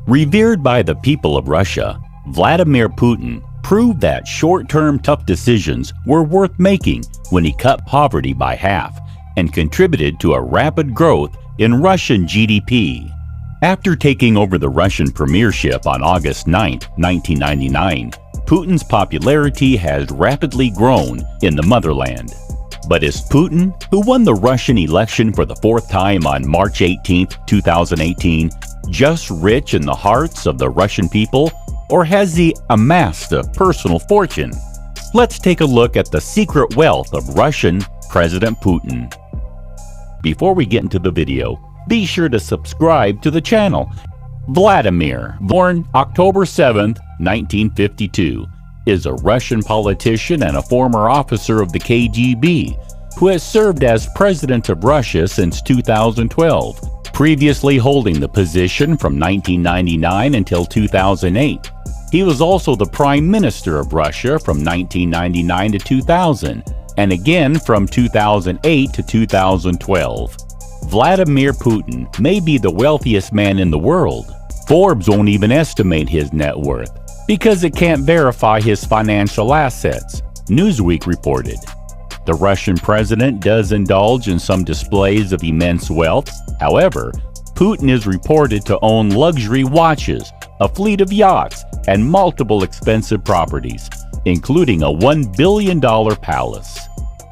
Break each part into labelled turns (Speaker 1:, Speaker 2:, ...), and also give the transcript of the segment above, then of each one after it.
Speaker 1: Revered by the people of Russia, Vladimir Putin proved that short-term tough decisions were worth making when he cut poverty by half and contributed to a rapid growth in Russian GDP. After taking over the Russian premiership on August 9, 1999, Putin's popularity has rapidly grown in the motherland. But is Putin, who won the Russian election for the fourth time on March 18, 2018, just rich in the hearts of the Russian people, or has he amassed a personal fortune? Let's take a look at the secret wealth of Russian President Putin. Before we get into the video, be sure to subscribe to the channel. Vladimir, born October 7, 1952, is a Russian politician and a former officer of the KGB who has served as president of Russia since 2012, previously holding the position from 1999 until 2008. He was also the Prime Minister of Russia from 1999 to 2000, and again from 2008 to 2012. Vladimir Putin may be the wealthiest man in the world. Forbes won't even estimate his net worth because it can't verify his financial assets, Newsweek reported. The Russian president does indulge in some displays of immense wealth. However, Putin is reported to own luxury watches, a fleet of yachts, and multiple expensive properties, including a $1 billion palace.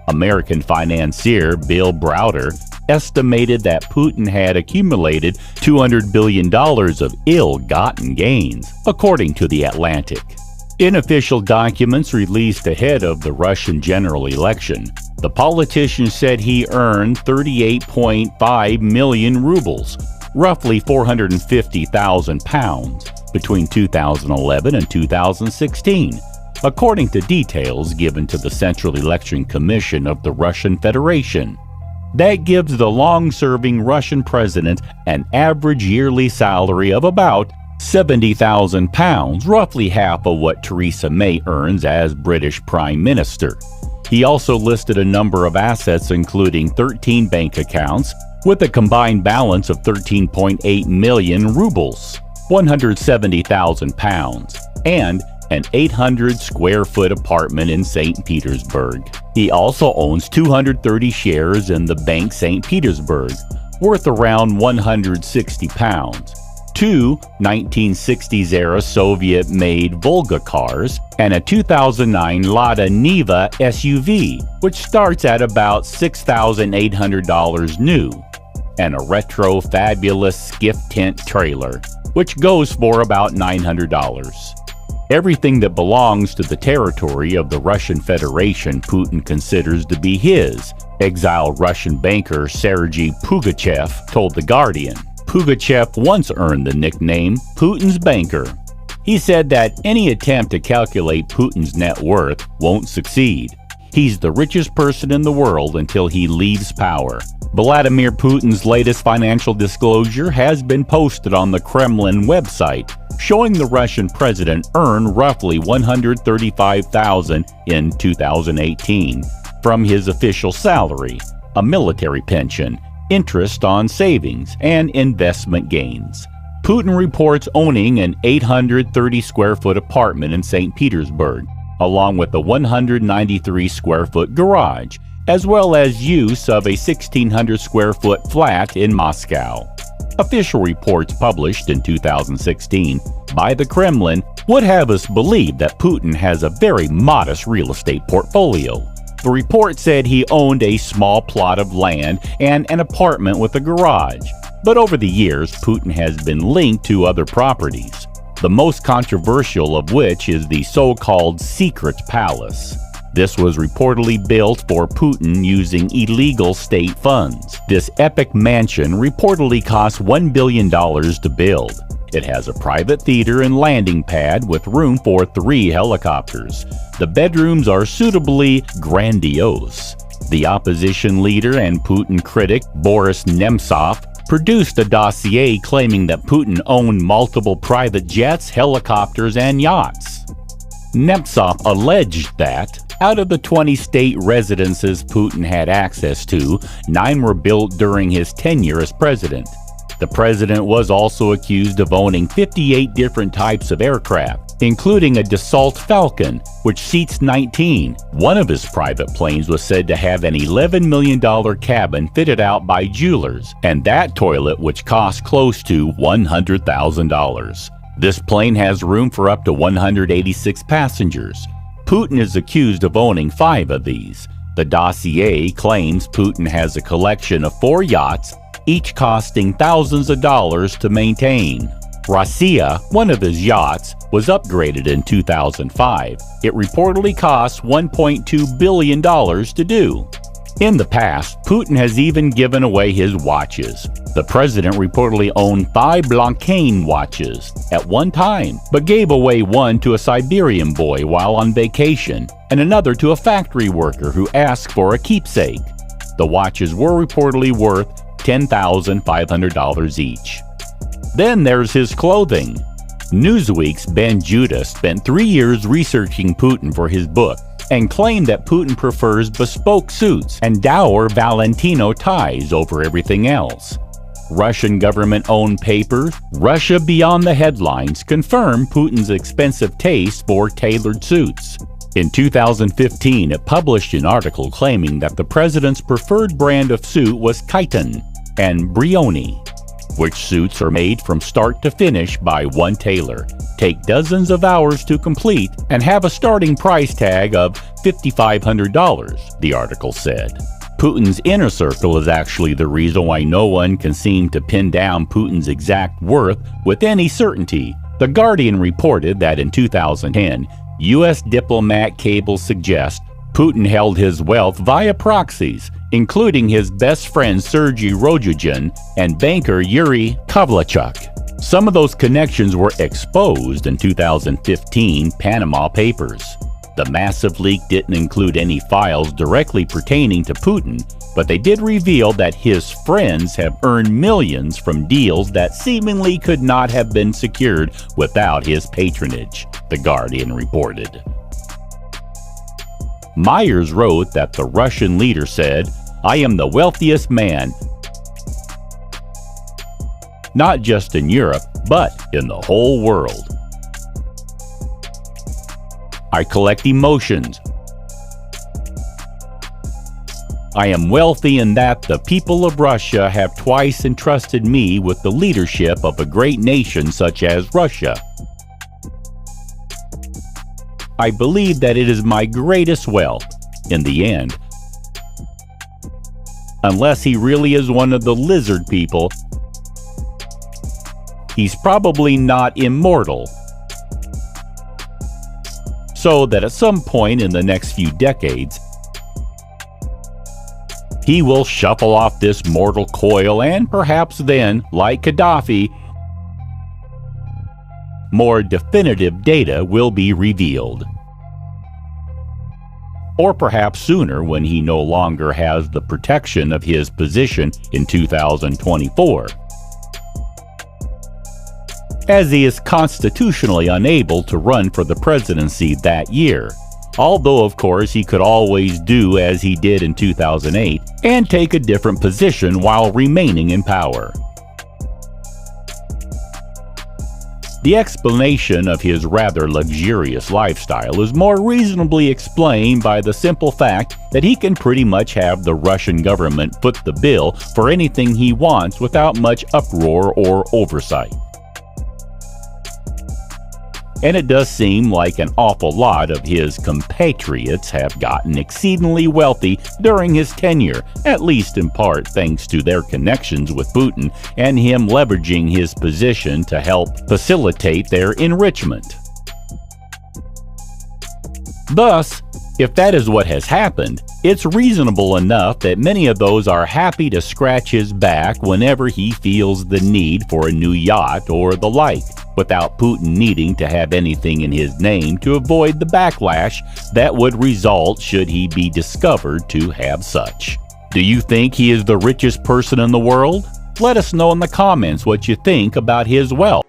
Speaker 1: American financier Bill Browder estimated that Putin had accumulated $200 billion of ill-gotten gains, according to The Atlantic. In official documents released ahead of the Russian general election, the politician said he earned 38.5 million rubles, roughly 450,000 pounds, between 2011 and 2016, according to details given to the Central Election Commission of the Russian Federation. That gives the long-serving Russian president an average yearly salary of about £70,000, roughly half of what Theresa May earns as British Prime Minister. He also listed a number of assets including 13 bank accounts with a combined balance of 13.8 million rubles, 170,000 pounds, and an 800-square-foot apartment in St. Petersburg. He also owns 230 shares in the Bank St. Petersburg, worth around 160 pounds, two 1960s-era Soviet-made Volga cars, and a 2009 Lada Niva SUV, which starts at about $6,800 new, and a retro fabulous skiff tent trailer, which goes for about $900. Everything that belongs to the territory of the Russian Federation Putin considers to be his, exiled Russian banker Sergei Pugachev told The Guardian. Pugachev once earned the nickname Putin's banker. He said that any attempt to calculate Putin's net worth won't succeed. He's the richest person in the world until he leaves power. Vladimir Putin's latest financial disclosure has been posted on the Kremlin website, showing the Russian president earned roughly $135,000 in 2018 from his official salary, a military pension, interest on savings, and investment gains. Putin reports owning an 830-square-foot apartment in St. Petersburg, along with a 193-square-foot garage, as well as use of a 1,600-square-foot flat in Moscow. Official reports published in 2016 by the Kremlin would have us believe that Putin has a very modest real estate portfolio. The report said he owned a small plot of land and an apartment with a garage, but over the years Putin has been linked to other properties, the most controversial of which is the so-called Secret Palace. This was reportedly built for Putin using illegal state funds. This epic mansion reportedly cost $1 billion to build. It has a private theater and landing pad with room for 3 helicopters. The bedrooms are suitably grandiose. The opposition leader and Putin critic Boris Nemtsov produced a dossier claiming that Putin owned multiple private jets, helicopters, and yachts. Nemtsov alleged that out of the 20 state residences Putin had access to, 9 were built during his tenure as president. The president was also accused of owning 58 different types of aircraft, including a Dassault Falcon, which seats 19. One of his private planes was said to have an $11 million cabin fitted out by jewelers, and that toilet which cost close to $100,000. This plane has room for up to 186 passengers. Putin is accused of owning 5 of these. The dossier claims Putin has a collection of 4 yachts, each costing thousands of dollars to maintain. Russia, one of his yachts, was upgraded in 2005. It reportedly cost $1.2 billion to do. In the past, Putin has even given away his watches. The president reportedly owned 5 Blancpain watches at one time, but gave away one to a Siberian boy while on vacation, and another to a factory worker who asked for a keepsake. The watches were reportedly worth $10,500 each. Then there's his clothing. Newsweek's Ben Judah spent 3 years researching Putin for his book and claimed that Putin prefers bespoke suits and dour Valentino ties over everything else. Russian government-owned paper Russia Beyond the Headlines confirmed Putin's expensive taste for tailored suits. In 2015, it published an article claiming that the president's preferred brand of suit was Chiton and Brioni, which suits are made from start to finish by one tailor, take dozens of hours to complete, and have a starting price tag of $5,500, the article said. Putin's inner circle is actually the reason why no one can seem to pin down Putin's exact worth with any certainty. The Guardian reported that in 2010, U.S. diplomat cables suggest Putin held his wealth via proxies, including his best friend Sergei Rodyugin and banker Yuri Kovlachuk. Some of those connections were exposed in 2015 Panama Papers. The massive leak didn't include any files directly pertaining to Putin, but they did reveal that his friends have earned millions from deals that seemingly could not have been secured without his patronage, The Guardian reported. Myers wrote that the Russian leader said, "I am the wealthiest man, not just in Europe, but in the whole world. I collect emotions. I am wealthy in that the people of Russia have twice entrusted me with the leadership of a great nation such as Russia. I believe that it is my greatest wealth, in the end. Unless he really is one of the lizard people, he's probably not immortal. So that at some point in the next few decades, he will shuffle off this mortal coil, and perhaps then, like Gaddafi, more definitive data will be revealed. Or perhaps sooner, when he no longer has the protection of his position in 2024, as he is constitutionally unable to run for the presidency that year. Although, of course, he could always do as he did in 2008 and take a different position while remaining in power. The explanation of his rather luxurious lifestyle is more reasonably explained by the simple fact that he can pretty much have the Russian government foot the bill for anything he wants without much uproar or oversight. And it does seem like an awful lot of his compatriots have gotten exceedingly wealthy during his tenure, at least in part thanks to their connections with Putin and him leveraging his position to help facilitate their enrichment. Thus, if that is what has happened, it's reasonable enough that many of those are happy to scratch his back whenever he feels the need for a new yacht or the like, without Putin needing to have anything in his name to avoid the backlash that would result should he be discovered to have such. Do you think he is the richest person in the world? Let us know in the comments what you think about his wealth.